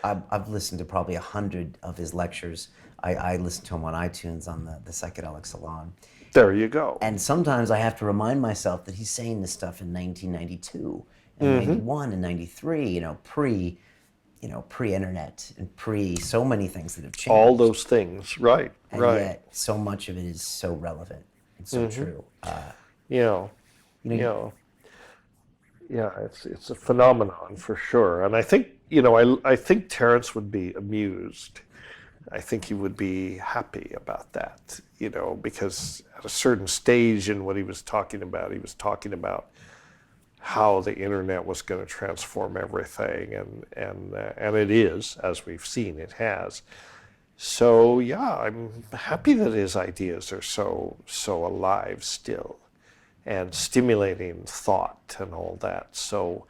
I've listened to probably 100 of his lectures. I listen to him on iTunes on the Psychedelic Salon. There you go. And sometimes I have to remind myself that he's saying this stuff in 1992 and Mm-hmm. 91 and 93, pre-internet and pre so many things that have All changed. those things, right, And right. yet so much of it is so relevant and so true. You know, You you know, know, yeah, it's a phenomenon for sure. And I think, I think Terence would be amused. I think he would be happy about that, because at a certain stage in what he was talking about how the internet was going to transform everything, and it is, as we've seen, it has. So yeah, I'm happy that his ideas are so alive still, and stimulating thought and all that. So,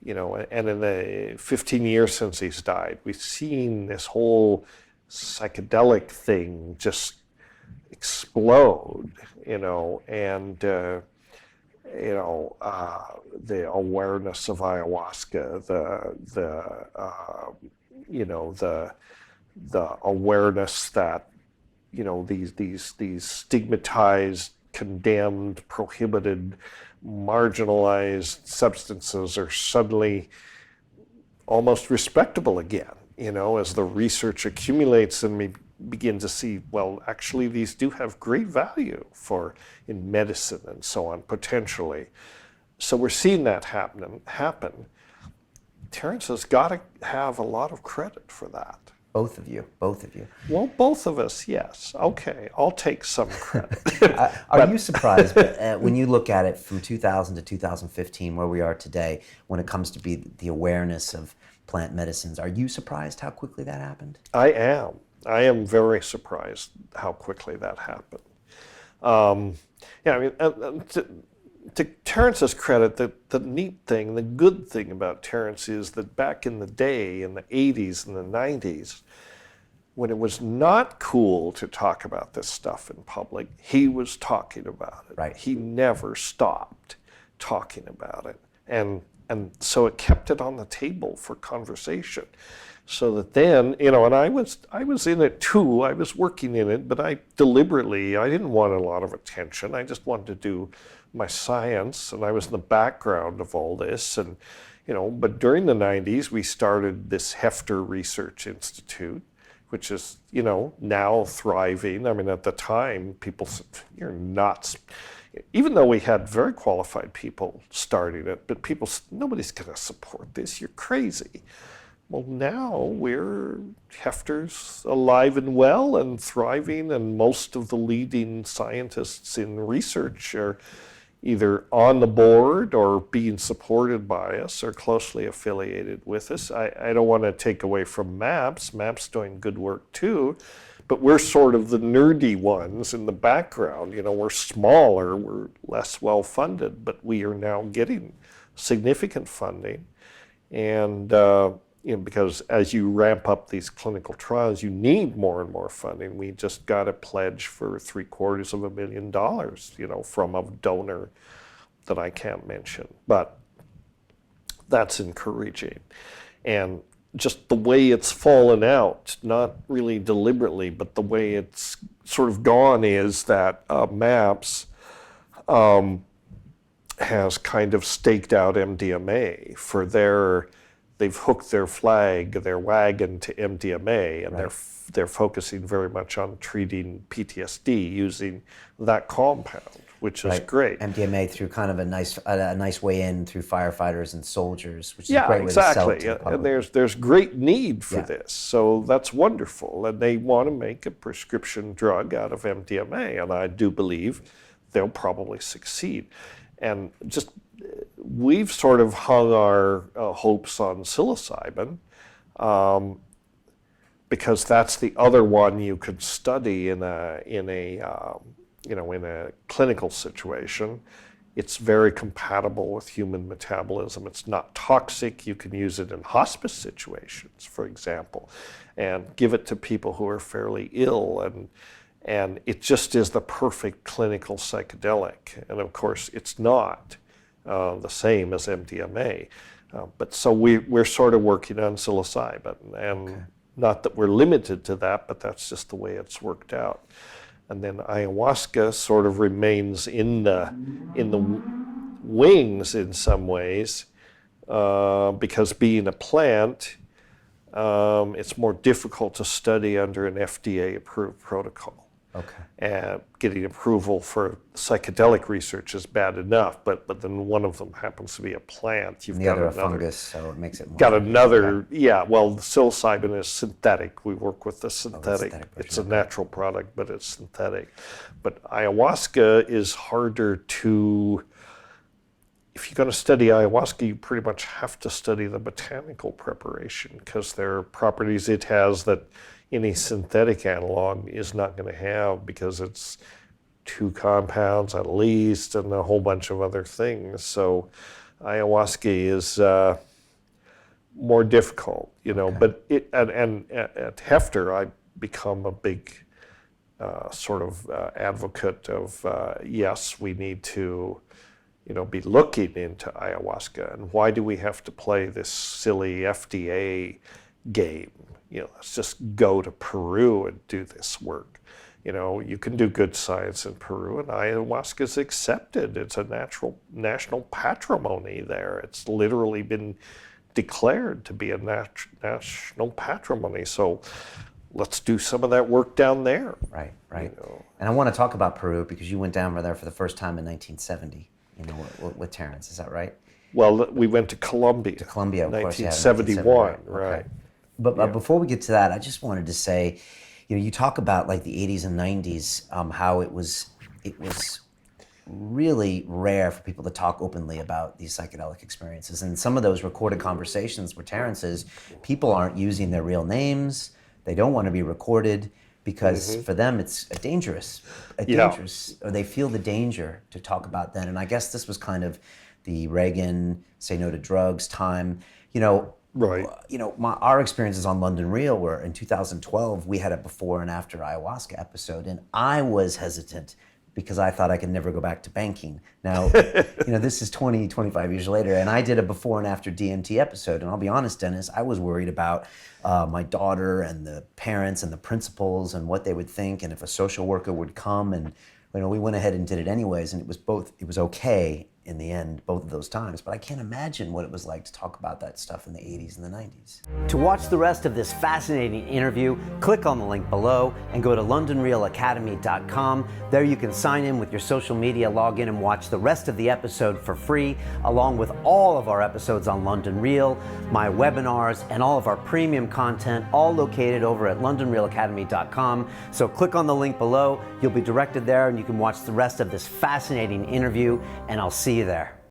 and in the 15 years since he's died, we've seen this whole psychedelic thing just explode, and the awareness of ayahuasca, the awareness that these stigmatized, condemned, prohibited, marginalized substances are suddenly almost respectable again, as the research accumulates and we begin to see, well, actually these do have great value in medicine and so on, potentially. So we're seeing that happen. Terence has got to have a lot of credit for that. both of you. Well, both of us, yes. Okay, I'll take some credit. Are you surprised when you look at it from 2000 to 2015, where we are today, when it comes to the awareness of plant medicines? Are you surprised how quickly that happened? I am. I am very surprised how quickly that happened. Yeah, I mean, to Terence's credit, the neat thing, the good thing about Terence is that back in the day, in the 80s and the 90s, when it was not cool to talk about this stuff in public, he was talking about it. Right. He never stopped talking about it. And so it kept it on the table for conversation. So that then, and I was in it too. I was working in it, but I didn't want a lot of attention. I just wanted to do my science, and I was in the background of all this. And, but during the 90s, we started this Hefter Research Institute, which is, now thriving. I mean, at the time, people said, you're nuts. Even though we had very qualified people starting it, but people said, nobody's going to support this. You're crazy. Well, now Hefter's alive and well and thriving, and most of the leading scientists in research are either on the board or being supported by us or closely affiliated with us. I don't want to take away from MAPS. MAPS doing good work too, but we're sort of the nerdy ones in the background. We're smaller, we're less well funded, but we are now getting significant funding. And because as you ramp up these clinical trials, you need more and more funding. We just got a pledge for $750,000, from a donor that I can't mention. But that's encouraging. And just the way it's fallen out, not really deliberately, but the way it's sort of gone is that MAPS has kind of staked out MDMA for they've hooked their wagon to MDMA, and Right. they're focusing very much on treating PTSD using that compound, which is Right. great. MDMA through kind of a nice way in through firefighters and soldiers, which is a Yeah, great way to sell exactly. it to the And public. there's great need for Yeah. this, so that's wonderful. And they want to make a prescription drug out of MDMA, and I do believe they'll probably succeed. And just we've sort of hung our hopes on psilocybin, because that's the other one you could study in a clinical situation. It's very compatible with human metabolism. It's not toxic. You can use it in hospice situations, for example, and give it to people who are fairly ill, and it just is the perfect clinical psychedelic. And of course, it's not the same as MDMA, But so we're sort of working on psilocybin, and not that we're limited to that, but that's just the way it's worked out. And then ayahuasca sort of remains in the wings in some ways, because being a plant, it's more difficult to study under an FDA-approved protocol. Okay. And getting approval for psychedelic research is bad enough, but then one of them happens to be a plant. You've And the got other a another fungus, so it makes it more. got another, yeah, well, the psilocybin is synthetic. We work with the synthetic. synthetic It's version, a natural product, but it's synthetic. But ayahuasca is harder to, if you're going to study ayahuasca, you pretty much have to study the botanical preparation, because there are properties it has that any synthetic analog is not going to have, because it's 2 compounds at least and a whole bunch of other things. So ayahuasca is more difficult, you know. But it and at Hefter, I become a big sort of advocate of yes, we need to, you know, be looking into ayahuasca, and why do we have to play this silly FDA game? You know, let's just go to Peru and do this work. You know, you can do good science in Peru, and ayahuasca is accepted. It's a national patrimony there. It's literally been declared to be a national patrimony. So let's do some of that work down there. Right, right. You know. And I want to talk about Peru, because you went down there for the first time in 1970, you know, with Terence, is that right? Well, we went to Colombia. To Colombia, of course, yeah, 1971, 1971, right. okay. But before we get to that, I just wanted to say, you know, you talk about like the 80s and 90s, how it was really rare for people to talk openly about these psychedelic experiences. And some of those recorded conversations where Terence is, people aren't using their real names. They don't want to be recorded, because for them it's dangerous, or they feel the danger to talk about then. And I guess this was kind of the Reagan say no to drugs time, you know. Right. You know, our experiences on London Real were in 2012, we had a before and after ayahuasca episode, and I was hesitant because I thought I could never go back to banking. Now, you know, this is 25 years later, and I did a before and after DMT episode, and I'll be honest, Dennis, I was worried about my daughter and the parents and the principals and what they would think, and if a social worker would come, and, you know, we went ahead and did it anyways, and it was okay in the end, both of those times, but I can't imagine what it was like to talk about that stuff in the 80s and the 90s. To watch the rest of this fascinating interview, click on the link below and go to londonrealacademy.com. There you can sign in with your social media, log in and watch the rest of the episode for free, along with all of our episodes on London Real, my webinars, and all of our premium content, all located over at londonrealacademy.com. So click on the link below, you'll be directed there, and you can watch the rest of this fascinating interview, and I'll see you there.